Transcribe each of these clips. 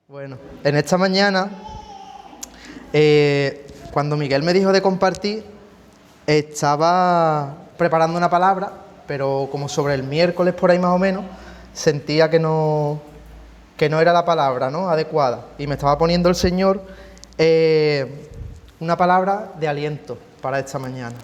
Bueno, en esta mañana, cuando Miguel me dijo de compartir, estaba preparando una palabra, pero como sobre el miércoles por ahí más o menos, sentía que no era la palabra, ¿no?, adecuada. Y me estaba poniendo el Señor una palabra de aliento para esta mañana,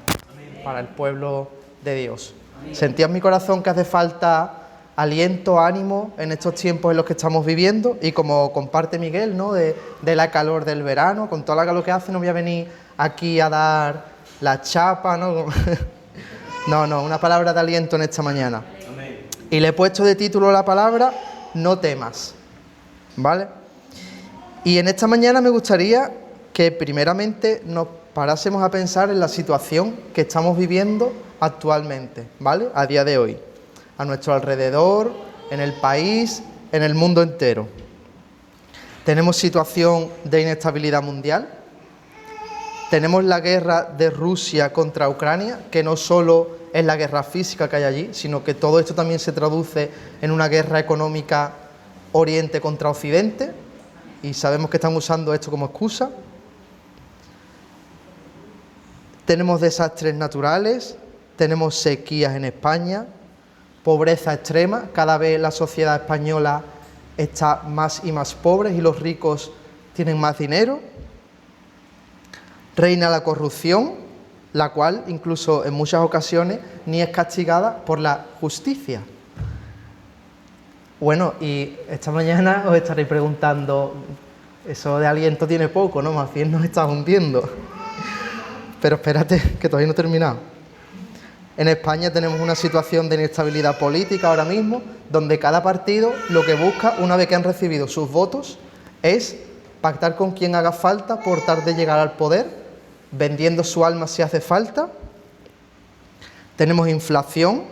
para el pueblo de Dios. Sentía en mi corazón que hace falta aliento, ánimo en estos tiempos en los que estamos viviendo, y como comparte Miguel, ¿no?, de la calor del verano, con toda la calor que hace, no voy a venir aquí a dar la chapa, ¿no? No, una palabra de aliento en esta mañana. Amén. Y le he puesto de título la palabra "No temas", ¿vale? Y en esta mañana me gustaría que primeramente nos parásemos a pensar en la situación que estamos viviendo actualmente, ¿vale?, a día de hoy, a nuestro alrededor, en el país, en el mundo entero. Tenemos situación de inestabilidad mundial, tenemos la guerra de Rusia contra Ucrania, que no solo es la guerra física que hay allí, sino que todo esto también se traduce en una guerra económica Oriente contra Occidente, y sabemos que están usando esto como excusa. Tenemos desastres naturales, tenemos sequías en España, pobreza extrema, cada vez la sociedad española está más y más pobre y los ricos tienen más dinero. Reina la corrupción, la cual incluso en muchas ocasiones ni es castigada por la justicia. Bueno, y esta mañana os estaréis preguntando, eso de aliento tiene poco, ¿no? Más bien nos está hundiendo. Pero espérate, que todavía no he terminado. En España tenemos una situación de inestabilidad política ahora mismo, donde cada partido lo que busca, una vez que han recibido sus votos, es pactar con quien haga falta por tratar de llegar al poder, vendiendo su alma si hace falta. Tenemos inflación,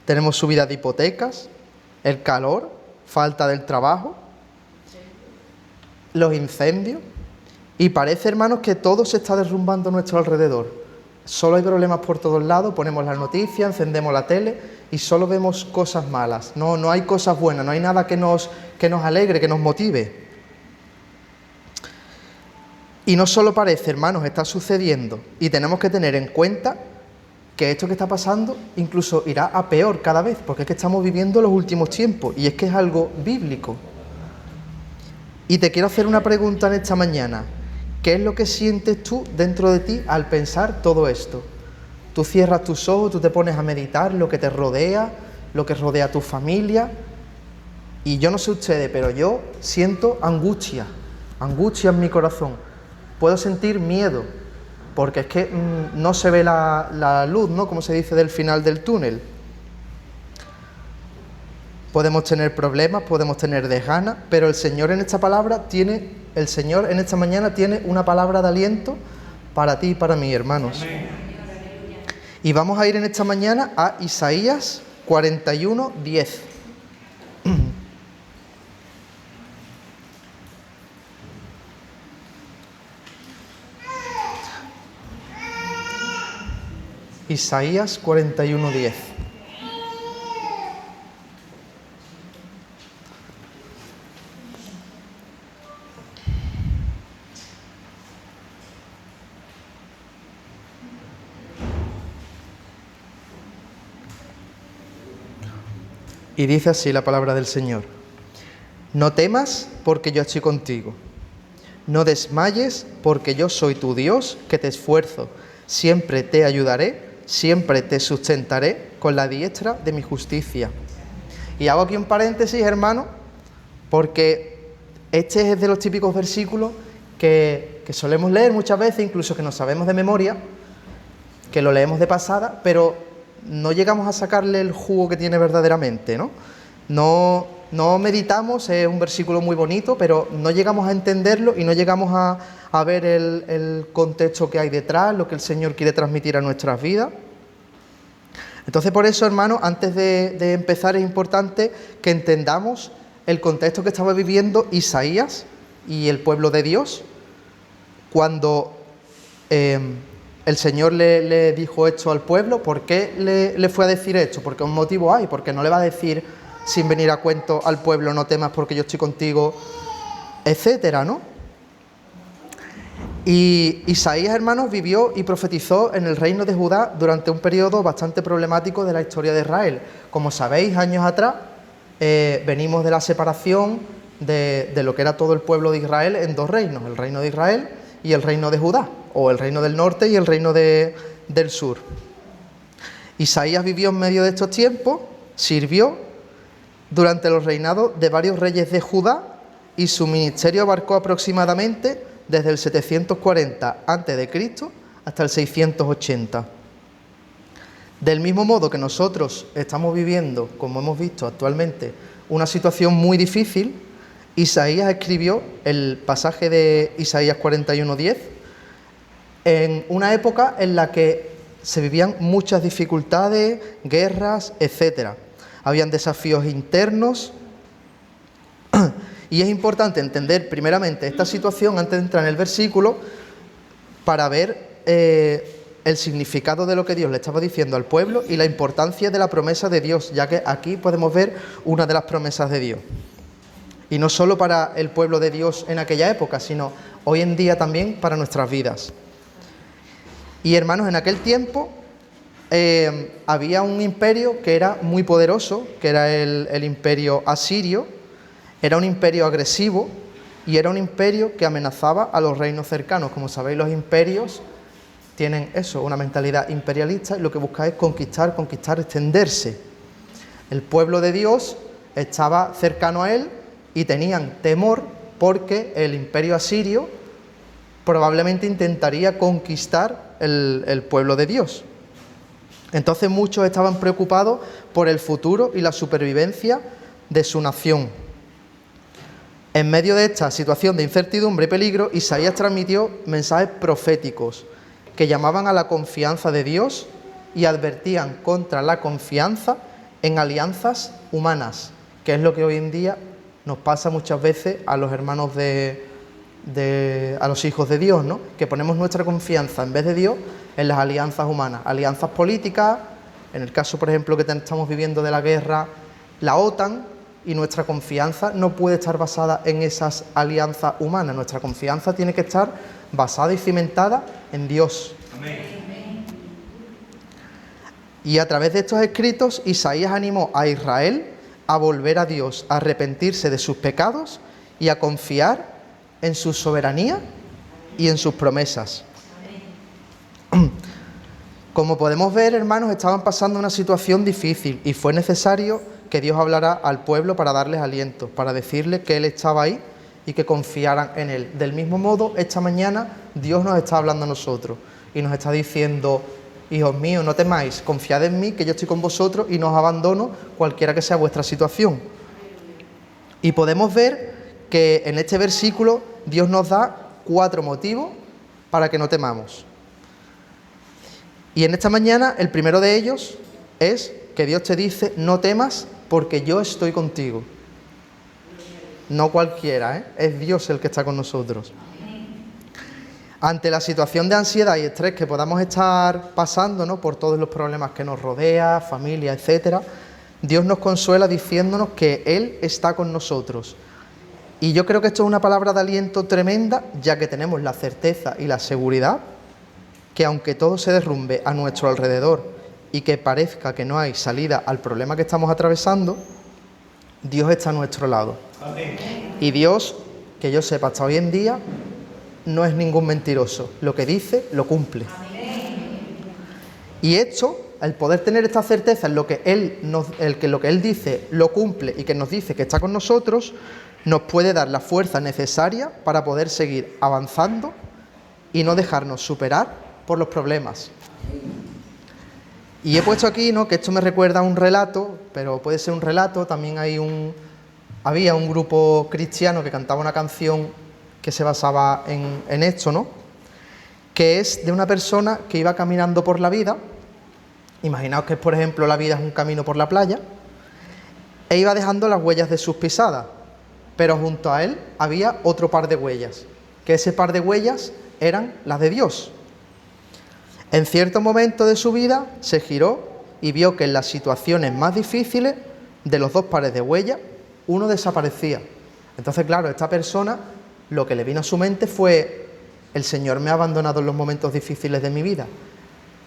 tenemos subida de hipotecas, el calor, falta del trabajo, los incendios, y parece, hermanos, que todo se está derrumbando a nuestro alrededor. Solo hay problemas por todos lados, ponemos las noticias, encendemos la tele y solo vemos cosas malas. No hay cosas buenas, no hay nada que nos alegre, que nos motive. Y no solo parece, hermanos, está sucediendo, y tenemos que tener en cuenta que esto que está pasando incluso irá a peor cada vez, porque es que estamos viviendo los últimos tiempos, y es que es algo bíblico. Y te quiero hacer una pregunta en esta mañana. ¿Qué es lo que sientes tú dentro de ti al pensar todo esto? Tú cierras tus ojos, tú te pones a meditar lo que te rodea, lo que rodea a tu familia, y yo no sé ustedes, pero yo siento angustia en mi corazón. Puedo sentir miedo, porque es que no se ve la luz, ¿no?, como se dice, del final del túnel. Podemos tener problemas, podemos tener desganas, pero el Señor en esta mañana tiene una palabra de aliento para ti y para mí, hermanos. Amén. Y vamos a ir en esta mañana a Isaías 41, 10. Isaías 41, 10. Y dice así la palabra del Señor: No temas, porque yo estoy contigo. No desmayes, porque yo soy tu Dios, que te esfuerzo. Siempre te ayudaré, siempre te sustentaré con la diestra de mi justicia. Y hago aquí un paréntesis, hermano, porque este es de los típicos versículos que solemos leer muchas veces, incluso que nos sabemos de memoria, que lo leemos de pasada, pero no llegamos a sacarle el jugo que tiene verdaderamente, ¿no? No meditamos, es un versículo muy bonito, pero no llegamos a entenderlo y no llegamos a ver el contexto que hay detrás, lo que el Señor quiere transmitir a nuestras vidas. Entonces, por eso, hermanos, antes de empezar es importante que entendamos el contexto que estaba viviendo Isaías y el pueblo de Dios cuando el Señor le dijo esto al pueblo. ¿Por qué le fue a decir esto? Porque un motivo hay, porque no le va a decir sin venir a cuento al pueblo: no temas porque yo estoy contigo, etcétera, ¿no? Y Isaías, hermanos, vivió y profetizó en el reino de Judá durante un periodo bastante problemático de la historia de Israel. Como sabéis, años atrás venimos de la separación de lo que era todo el pueblo de Israel en dos reinos, el reino de Israel y el reino de Judá, o el reino del norte y el reino del sur. Isaías vivió en medio de estos tiempos, sirvió durante los reinados de varios reyes de Judá y su ministerio abarcó aproximadamente desde el 740 a.C. hasta el 680. Del mismo modo que nosotros estamos viviendo, como hemos visto actualmente, una situación muy difícil, Isaías escribió el pasaje de Isaías 41:10 en una época en la que se vivían muchas dificultades, guerras, etcétera. Habían desafíos internos y es importante entender primeramente esta situación antes de entrar en el versículo para ver el significado de lo que Dios le estaba diciendo al pueblo y la importancia de la promesa de Dios, ya que aquí podemos ver una de las promesas de Dios. Y no solo para el pueblo de Dios en aquella época, sino hoy en día también para nuestras vidas. Y hermanos, en aquel tiempo había un imperio que era muy poderoso, que era el imperio asirio. Era un imperio agresivo y era un imperio que amenazaba a los reinos cercanos. Como sabéis, los imperios tienen eso, una mentalidad imperialista, y lo que busca es conquistar, extenderse. El pueblo de Dios estaba cercano a él y tenían temor porque el imperio asirio probablemente intentaría conquistar el pueblo de Dios. Entonces muchos estaban preocupados por el futuro y la supervivencia de su nación. En medio de esta situación de incertidumbre y peligro, Isaías transmitió mensajes proféticos que llamaban a la confianza de Dios y advertían contra la confianza en alianzas humanas, que es lo que hoy en día nos pasa muchas veces a los hermanos a los hijos de Dios, ¿no? Que ponemos nuestra confianza en vez de Dios en las alianzas humanas, alianzas políticas, en el caso, por ejemplo, que estamos viviendo de la guerra, la OTAN. Y nuestra confianza no puede estar basada en esas alianzas humanas. Nuestra confianza tiene que estar basada y cimentada en Dios. Amén. Y a través de estos escritos, Isaías animó a Israel a volver a Dios, a arrepentirse de sus pecados y a confiar en su soberanía y en sus promesas. Como podemos ver, hermanos, estaban pasando una situación difícil y fue necesario que Dios hablara al pueblo para darles aliento, para decirles que Él estaba ahí y que confiaran en Él. Del mismo modo, esta mañana Dios nos está hablando a nosotros y nos está diciendo: hijos míos, no temáis, confiad en mí, que yo estoy con vosotros y no os abandono cualquiera que sea vuestra situación. Y podemos ver que en este versículo Dios nos da 4 motivos para que no temamos. Y en esta mañana el primero de ellos es que Dios te dice: no temas porque yo estoy contigo. No cualquiera, es Dios el que está con nosotros. Ante la situación de ansiedad y estrés que podamos estar pasando, ¿no?, por todos los problemas que nos rodea, familia, etcétera, Dios nos consuela diciéndonos que Él está con nosotros. Y yo creo que esto es una palabra de aliento tremenda, ya que tenemos la certeza y la seguridad que aunque todo se derrumbe a nuestro alrededor y que parezca que no hay salida al problema que estamos atravesando, Dios está a nuestro lado. Amén. Y Dios, que yo sepa hasta hoy en día, no es ningún mentiroso. Lo que dice, lo cumple. Amén. Y esto, el poder tener esta certeza en lo que Él dice, lo cumple y que nos dice que está con nosotros, nos puede dar la fuerza necesaria para poder seguir avanzando y no dejarnos superar por los problemas. Y he puesto aquí, ¿no?, que esto me recuerda a un relato, pero puede ser un relato, también había un grupo cristiano que cantaba una canción que se basaba en esto, ¿no?, que es de una persona que iba caminando por la vida. Imaginaos que, por ejemplo, la vida es un camino por la playa, e iba dejando las huellas de sus pisadas, pero junto a él había otro par de huellas, que ese par de huellas eran las de Dios. En cierto momento de su vida se giró y vio que en las situaciones más difíciles de los dos pares de huellas, uno desaparecía. Entonces, claro, esta persona, lo que le vino a su mente fue: el Señor me ha abandonado en los momentos difíciles de mi vida.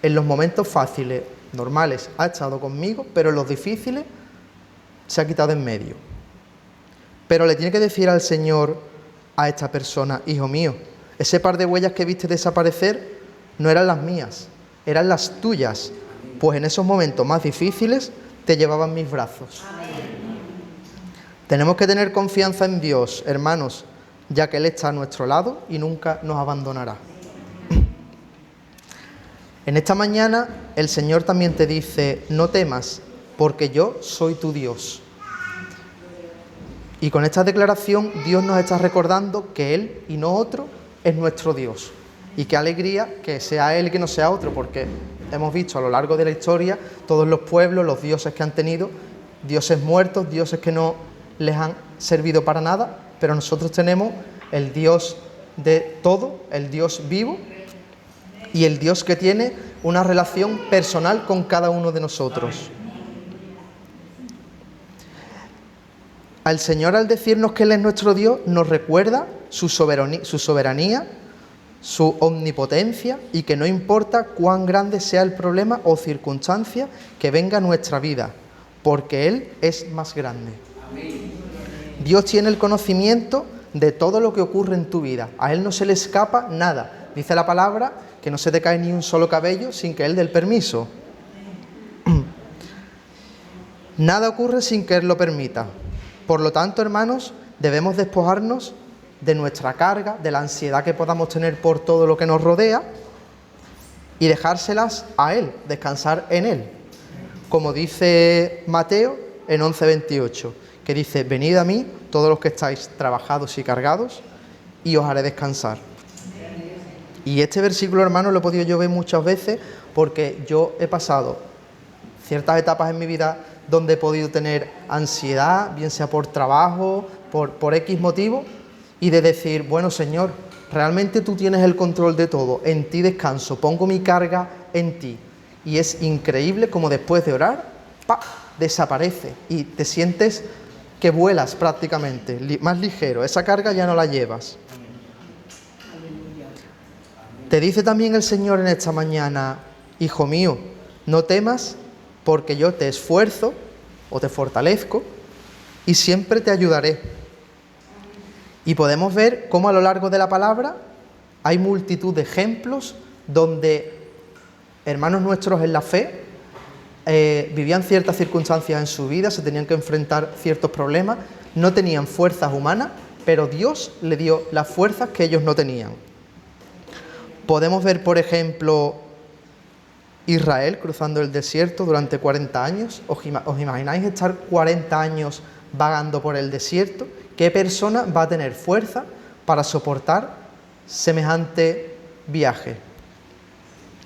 En los momentos fáciles, normales, ha estado conmigo, pero en los difíciles se ha quitado en medio. Pero le tiene que decir al Señor a esta persona: hijo mío, ese par de huellas que viste desaparecer no eran las mías, eran las tuyas, pues en esos momentos más difíciles te llevaban mis brazos. Tenemos que tener confianza en Dios, hermanos, ya que Él está a nuestro lado y nunca nos abandonará. En esta mañana el Señor también te dice: no temas, porque yo soy tu Dios. Y con esta declaración Dios nos está recordando que Él y no otro es nuestro Dios. Y qué alegría que sea Él y que no sea otro, porque hemos visto a lo largo de la historia todos los pueblos, los dioses que han tenido, dioses muertos, dioses que no les han servido para nada, pero nosotros tenemos el Dios de todo, el Dios vivo y el Dios que tiene una relación personal con cada uno de nosotros. Al Señor, al decirnos que Él es nuestro Dios, nos recuerda su soberanía, su omnipotencia, y que no importa cuán grande sea el problema o circunstancia que venga a nuestra vida, porque Él es más grande. Dios tiene el conocimiento de todo lo que ocurre en tu vida. A Él no se le escapa nada. Dice la palabra que no se te cae ni un solo cabello sin que Él dé el permiso. Nada ocurre sin que Él lo permita. Por lo tanto, hermanos, debemos despojarnos de nuestra carga, de la ansiedad que podamos tener por todo lo que nos rodea y dejárselas a Él, descansar en Él. Como dice Mateo en 11:28, que dice: venid a mí todos los que estáis trabajados y cargados y os haré descansar. Y este versículo, hermanos, lo he podido yo ver muchas veces, porque yo he pasado ciertas etapas en mi vida donde he podido tener ansiedad, bien sea por trabajo, por X motivo, y de decir: bueno, Señor, realmente tú tienes el control de todo, en ti descanso, pongo mi carga en ti. Y es increíble como después de orar, ¡pa!, desaparece y te sientes que vuelas prácticamente, más ligero, esa carga ya no la llevas. Te dice también el Señor en esta mañana: hijo mío, no temas, porque yo te esfuerzo o te fortalezco y siempre te ayudaré. Y podemos ver cómo a lo largo de la palabra hay multitud de ejemplos donde hermanos nuestros en la fe vivían ciertas circunstancias en su vida, se tenían que enfrentar ciertos problemas, no tenían fuerzas humanas, pero Dios le dio las fuerzas que ellos no tenían. Podemos ver, por ejemplo, Israel cruzando el desierto durante 40 años. ¿Os imagináis estar 40 años vagando por el desierto? ¿Qué persona va a tener fuerza para soportar semejante viaje?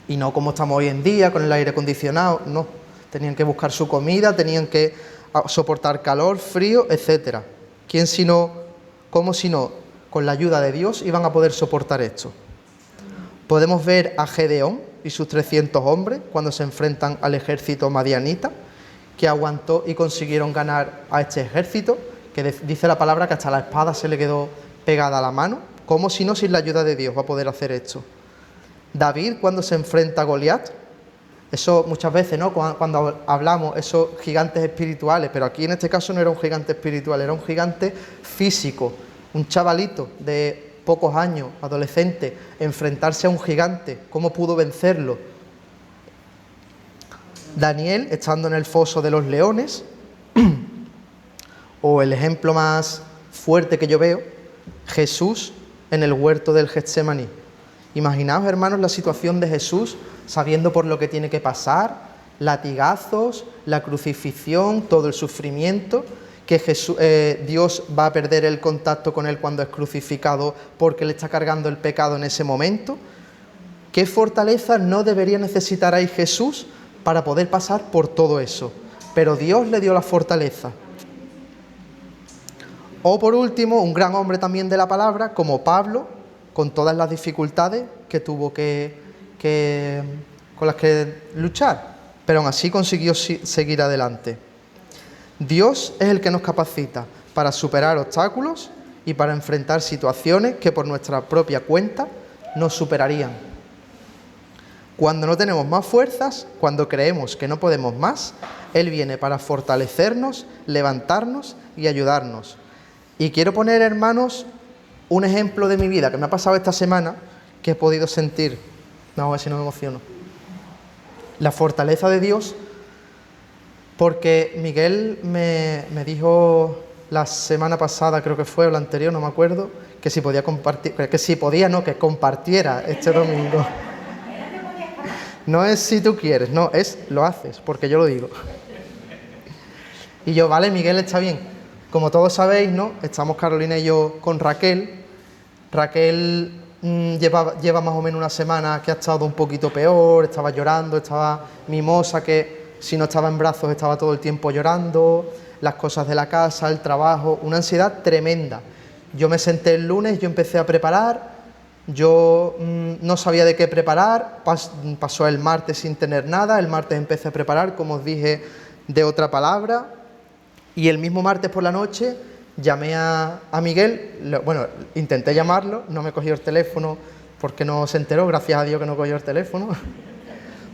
Y no como estamos hoy en día, con el aire acondicionado, no. Tenían que buscar su comida, tenían que soportar calor, frío, etc. ¿Cómo si no, con la ayuda de Dios iban a poder soportar esto? Podemos ver a Gedeón y sus 300 hombres cuando se enfrentan al ejército madianita, que aguantó y consiguieron ganar a este ejército, que dice la palabra que hasta la espada se le quedó pegada a la mano. ¿Cómo si no, sin la ayuda de Dios va a poder hacer esto? David, cuando se enfrenta a Goliat, eso muchas veces, ¿no?, cuando hablamos esos gigantes espirituales, pero aquí en este caso no era un gigante espiritual, era un gigante físico, un chavalito de pocos años, adolescente, enfrentarse a un gigante. ¿Cómo pudo vencerlo? Daniel, estando en el foso de los leones, o el ejemplo más fuerte que yo veo, Jesús en el huerto del Getsemaní. Imaginaos, hermanos, la situación de Jesús, sabiendo por lo que tiene que pasar, latigazos, la crucifixión, todo el sufrimiento, que Dios va a perder el contacto con Él cuando es crucificado porque le está cargando el pecado en ese momento. ¿Qué fortaleza no debería necesitar ahí Jesús para poder pasar por todo eso? Pero Dios le dio la fortaleza. O por último, un gran hombre también de la palabra, como Pablo, con todas las dificultades que tuvo con las que luchar, pero aún así consiguió seguir adelante. Dios es el que nos capacita para superar obstáculos y para enfrentar situaciones que por nuestra propia cuenta nos superarían. Cuando no tenemos más fuerzas, cuando creemos que no podemos más, Él viene para fortalecernos, levantarnos y ayudarnos. Y quiero poner, hermanos, un ejemplo de mi vida que me ha pasado esta semana, que he podido sentir. Vamos a ver si no me emociono. La fortaleza de Dios, porque Miguel me dijo la semana pasada, creo que fue, o la anterior, no me acuerdo, que si podía compartir, que compartiera este domingo. No es si tú quieres, no, es lo haces, porque yo lo digo. Y yo, vale, Miguel, está bien. Como todos sabéis, ¿no? Estamos Carolina y yo con Raquel. Raquel lleva más o menos una semana que ha estado un poquito peor, estaba llorando, estaba mimosa, que si no estaba en brazos estaba todo el tiempo llorando, las cosas de la casa, el trabajo, una ansiedad tremenda. Yo me senté el lunes, yo empecé a preparar. Yo no sabía de qué preparar, pasó el martes sin tener nada, el martes empecé a preparar, como os dije, de otra palabra, y el mismo martes por la noche llamé a Miguel, bueno, intenté llamarlo, no me cogió el teléfono porque no se enteró, gracias a Dios que no cogió el teléfono,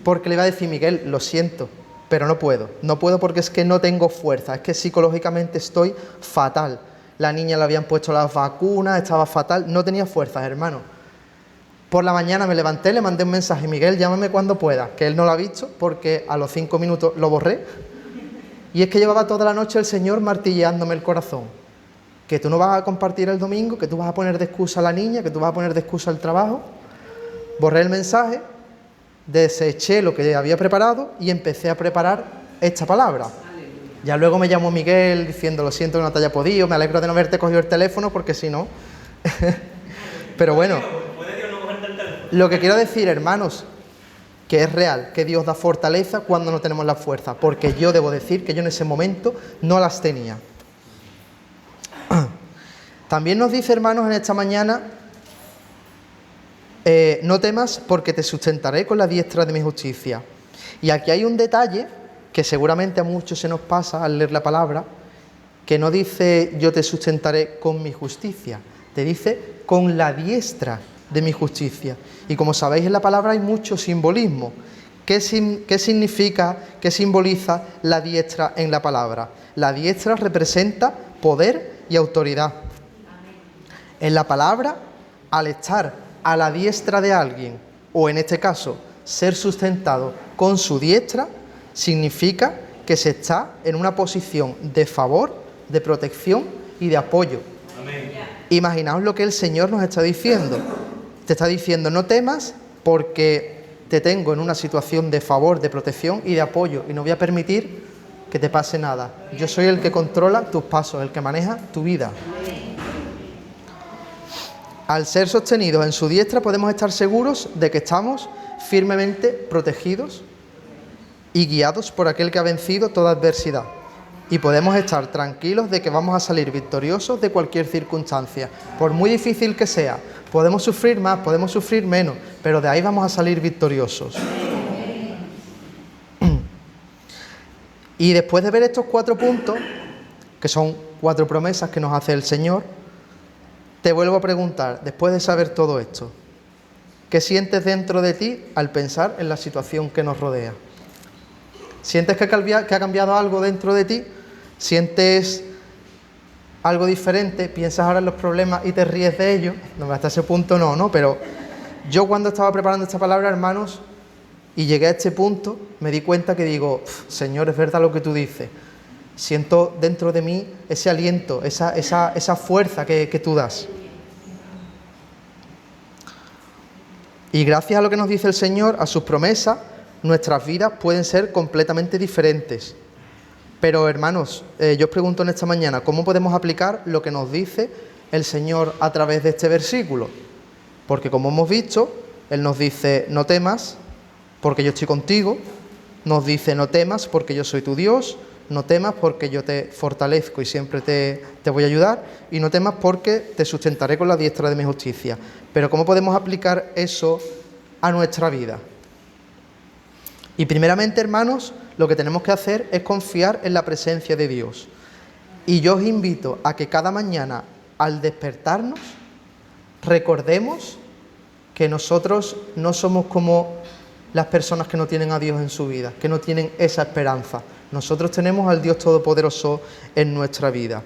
porque le iba a decir, Miguel, lo siento, pero no puedo porque es que no tengo fuerza, es que psicológicamente estoy fatal, la niña le habían puesto las vacunas, estaba fatal, no tenía fuerzas, hermano. Por la mañana me levanté, le mandé un mensaje, Miguel, llámame cuando pueda, que él no lo ha visto porque a los 5 minutos lo borré. Y es que llevaba toda la noche el Señor martilleándome el corazón. Que tú no vas a compartir el domingo, que tú vas a poner de excusa a la niña, que tú vas a poner de excusa el trabajo. Borré el mensaje, deseché lo que había preparado y empecé a preparar esta palabra. Ya luego me llamó Miguel diciendo, lo siento que no te haya podido, me alegro de no haberte cogido el teléfono porque si no... Pero bueno... Lo que quiero decir, hermanos, que es real, que Dios da fortaleza cuando no tenemos la fuerza, porque yo debo decir que yo en ese momento no las tenía. También nos dice, hermanos, en esta mañana, no temas porque te sustentaré con la diestra de mi justicia. Y aquí hay un detalle que seguramente a muchos se nos pasa al leer la palabra, que no dice yo te sustentaré con mi justicia, te dice con la diestra de mi justicia. Y como sabéis, en la palabra hay mucho simbolismo. ¿Qué significa, qué simboliza la diestra en la palabra? La diestra representa poder y autoridad. En la palabra, al estar a la diestra de alguien, o en este caso, ser sustentado con su diestra, significa que se está en una posición de favor, de protección y de apoyo. Amén. Imaginaos lo que el Señor nos está diciendo. Te está diciendo, no temas porque te tengo en una situación de favor, de protección y de apoyo y no voy a permitir que te pase nada. Yo soy el que controla tus pasos, el que maneja tu vida. Al ser sostenidos en su diestra podemos estar seguros de que estamos firmemente protegidos y guiados por aquel que ha vencido toda adversidad. Y podemos estar tranquilos de que vamos a salir victoriosos de cualquier circunstancia, por muy difícil que sea. Podemos sufrir más, podemos sufrir menos, pero de ahí vamos a salir victoriosos. Y después de ver estos 4 puntos, que son 4 promesas que nos hace el Señor, te vuelvo a preguntar, después de saber todo esto, ¿qué sientes dentro de ti al pensar en la situación que nos rodea? ¿Sientes que ha cambiado algo dentro de ti? ¿Sientes algo diferente? ¿Piensas ahora en los problemas y te ríes de ellos? No, hasta ese punto no, pero yo cuando estaba preparando esta palabra, hermanos, y llegué a este punto, me di cuenta que digo, Señor, es verdad lo que tú dices. Siento dentro de mí ese aliento, esa fuerza que tú das. Y gracias a lo que nos dice el Señor, a sus promesas, nuestras vidas pueden ser completamente diferentes. Pero, hermanos, yo os pregunto en esta mañana, ¿cómo podemos aplicar lo que nos dice el Señor a través de este versículo? Porque, como hemos visto, Él nos dice, no temas, porque yo estoy contigo. Nos dice, no temas, porque yo soy tu Dios. No temas, porque yo te fortalezco y siempre te voy a ayudar. Y no temas, porque te sustentaré con la diestra de mi justicia. Pero, ¿cómo podemos aplicar eso a nuestra vida? Y primeramente, hermanos, lo que tenemos que hacer es confiar en la presencia de Dios. Y yo os invito a que cada mañana, al despertarnos, recordemos que nosotros no somos como las personas que no tienen a Dios en su vida, que no tienen esa esperanza. Nosotros tenemos al Dios Todopoderoso en nuestra vida.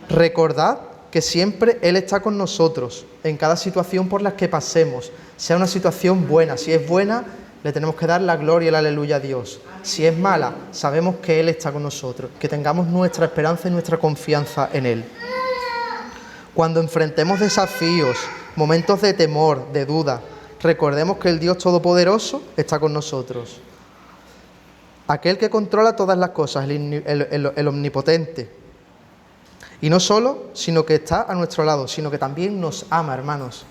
Recordad que siempre Él está con nosotros, en cada situación por la que pasemos, sea una situación buena. Si es buena, le tenemos que dar la gloria y la aleluya a Dios. Si es mala, sabemos que Él está con nosotros, que tengamos nuestra esperanza y nuestra confianza en Él. Cuando enfrentemos desafíos, momentos de temor, de duda, recordemos que el Dios Todopoderoso está con nosotros. Aquel que controla todas las cosas, el omnipotente. Y no solo, sino que está a nuestro lado, sino que también nos ama, hermanos.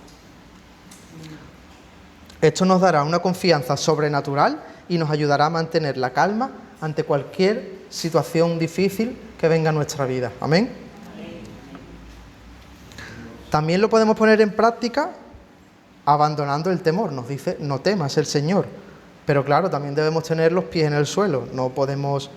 Esto nos dará una confianza sobrenatural y nos ayudará a mantener la calma ante cualquier situación difícil que venga a nuestra vida. Amén. También lo podemos poner en práctica abandonando el temor. Nos dice, no temas el Señor. Pero claro, también debemos tener los pies en el suelo. No podemos...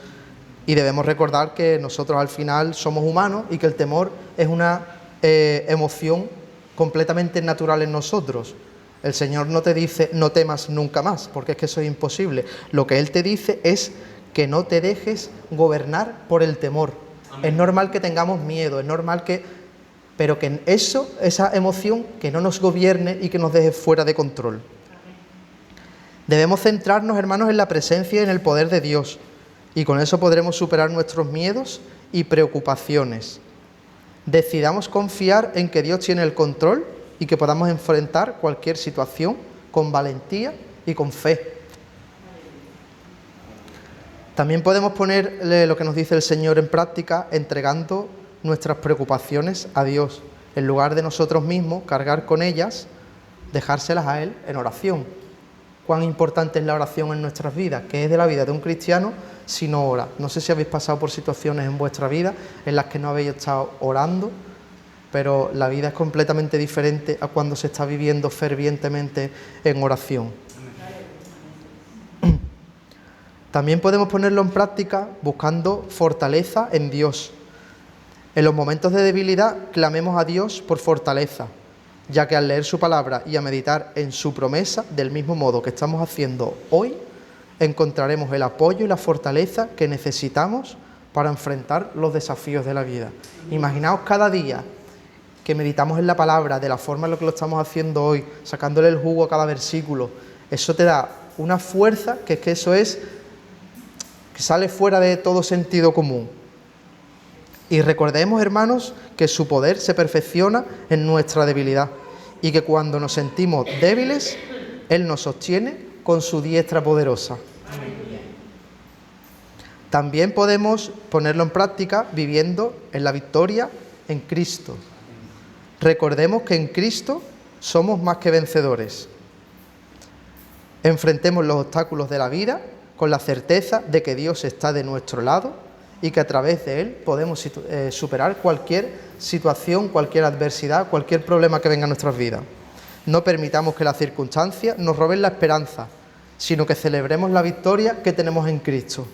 Y debemos recordar que nosotros al final somos humanos y que el temor es una emoción completamente natural en nosotros. El Señor no te dice no temas nunca más, porque es que eso es imposible. Lo que Él te dice es que no te dejes gobernar por el temor. Amén. Es normal que tengamos miedo, es normal que... pero que esa emoción, que no nos gobierne y que nos deje fuera de control. Debemos centrarnos, hermanos, en la presencia y en el poder de Dios. Y con eso podremos superar nuestros miedos y preocupaciones. Decidamos confiar en que Dios tiene el control y que podamos enfrentar cualquier situación con valentía y con fe. También podemos poner lo que nos dice el Señor en práctica, entregando nuestras preocupaciones a Dios. En lugar de nosotros mismos cargar con ellas, dejárselas a Él en oración. Cuán importante es la oración en nuestras vidas, que es de la vida de un cristiano si no ora. No sé si habéis pasado por situaciones en vuestra vida en las que no habéis estado orando, pero la vida es completamente diferente a cuando se está viviendo fervientemente en oración. También podemos ponerlo en práctica buscando fortaleza en Dios. En los momentos de debilidad clamemos a Dios por fortaleza, ya que al leer su palabra y a meditar en su promesa, del mismo modo que estamos haciendo hoy, encontraremos el apoyo y la fortaleza que necesitamos para enfrentar los desafíos de la vida. Imaginaos cada día que meditamos en la palabra de la forma en la que lo estamos haciendo hoy, sacándole el jugo a cada versículo. Eso te da una fuerza que es que eso es que sale fuera de todo sentido común. Y recordemos, hermanos, que su poder se perfecciona en nuestra debilidad y que cuando nos sentimos débiles, Él nos sostiene con su diestra poderosa. También podemos ponerlo en práctica viviendo en la victoria en Cristo. Recordemos que en Cristo somos más que vencedores. Enfrentemos los obstáculos de la vida con la certeza de que Dios está de nuestro lado y que a través de Él podemos superar cualquier situación, cualquier adversidad, cualquier problema que venga a nuestras vidas. No permitamos que las circunstancias nos roben la esperanza, sino que celebremos la victoria que tenemos en Cristo.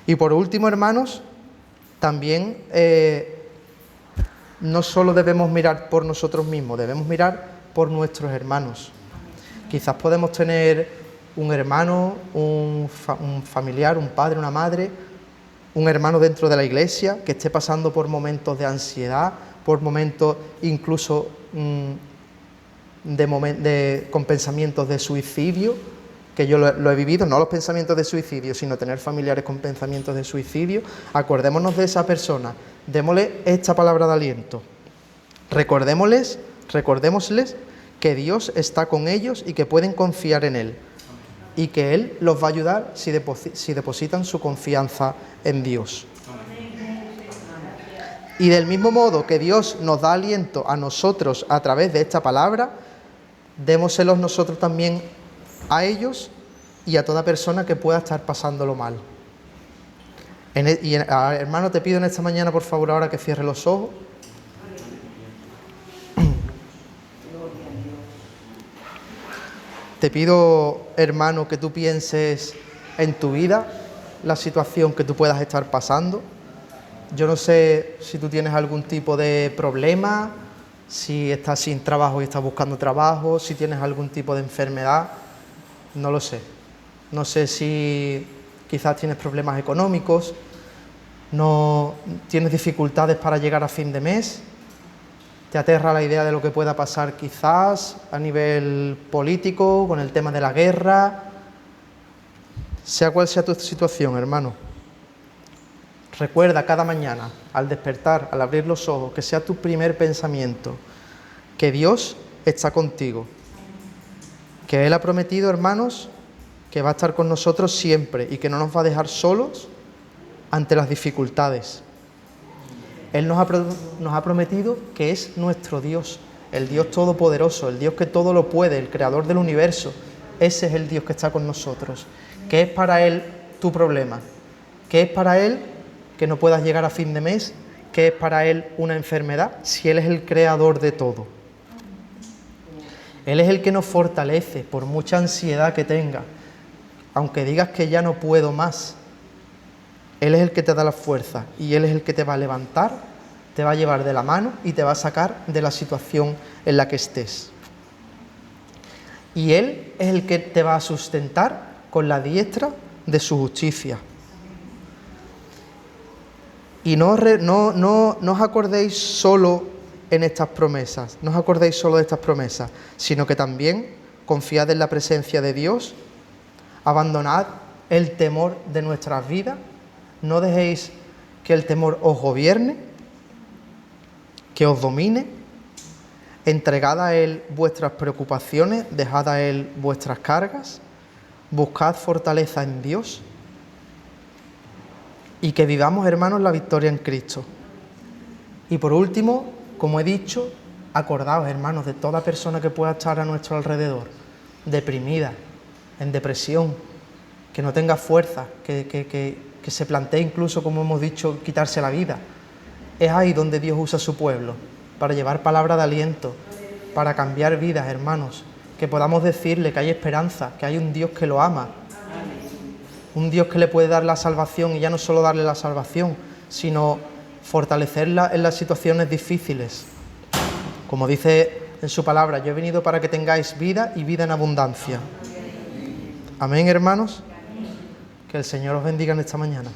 Y por último, hermanos, también no solo debemos mirar por nosotros mismos, debemos mirar por nuestros hermanos. Quizás podemos tener un hermano, un familiar, un padre, una madre, un hermano dentro de la iglesia que esté pasando por momentos de ansiedad, por momentos incluso con pensamientos de suicidio, que yo lo he vivido, no los pensamientos de suicidio, sino tener familiares con pensamientos de suicidio. Acordémonos de esa persona, démosle esta palabra de aliento. Recordémosles que Dios está con ellos y que pueden confiar en Él. Y que Él los va a ayudar si depositan su confianza en Dios. Y del mismo modo que Dios nos da aliento a nosotros a través de esta palabra, démoselos nosotros también a ellos y a toda persona que pueda estar pasándolo mal. Hermano, te pido en esta mañana, por favor, ahora que cierre los ojos. Te pido, hermano, que tú pienses en tu vida, la situación que tú puedas estar pasando. Yo no sé si tú tienes algún tipo de problema, si estás sin trabajo y estás buscando trabajo, si tienes algún tipo de enfermedad, no lo sé. No sé si quizás tienes problemas económicos, no tienes dificultades para llegar a fin de mes, te aterra la idea de lo que pueda pasar quizás a nivel político, con el tema de la guerra. Sea cual sea tu situación, hermano, recuerda cada mañana, al despertar, al abrir los ojos, que sea tu primer pensamiento, que Dios está contigo, que Él ha prometido, hermanos, que va a estar con nosotros siempre y que no nos va a dejar solos ante las dificultades. Él nos ha prometido que es nuestro Dios, el Dios todopoderoso, el Dios que todo lo puede, el creador del universo. Ese es el Dios que está con nosotros. ¿Qué es para Él tu problema? ¿Qué es para Él que no puedas llegar a fin de mes? ¿Qué es para Él una enfermedad? Si Él es el creador de todo. Él es el que nos fortalece por mucha ansiedad que tenga. Aunque digas que ya no puedo más, Él es el que te da la fuerza y Él es el que te va a levantar, te va a llevar de la mano y te va a sacar de la situación en la que estés. Y Él es el que te va a sustentar con la diestra de su justicia. Y no os acordéis solo en estas promesas, no os acordéis solo de estas promesas, sino que también confiad en la presencia de Dios, abandonad el temor de nuestras vidas, no dejéis que el temor os gobierne, que os domine, entregad a Él vuestras preocupaciones, dejad a Él vuestras cargas, buscad fortaleza en Dios y que vivamos, hermanos, la victoria en Cristo. Y por último, como he dicho, acordaos, hermanos, de toda persona que pueda estar a nuestro alrededor, deprimida, en depresión, que no tenga fuerza, que se plantee incluso, como hemos dicho, quitarse la vida. Es ahí donde Dios usa a su pueblo, para llevar palabra de aliento, para cambiar vidas, hermanos, que podamos decirle que hay esperanza, que hay un Dios que lo ama, un Dios que le puede dar la salvación y ya no solo darle la salvación, sino fortalecerla en las situaciones difíciles. Como dice en su palabra, yo he venido para que tengáis vida y vida en abundancia. Amén, hermanos. Que el Señor os bendiga en esta mañana.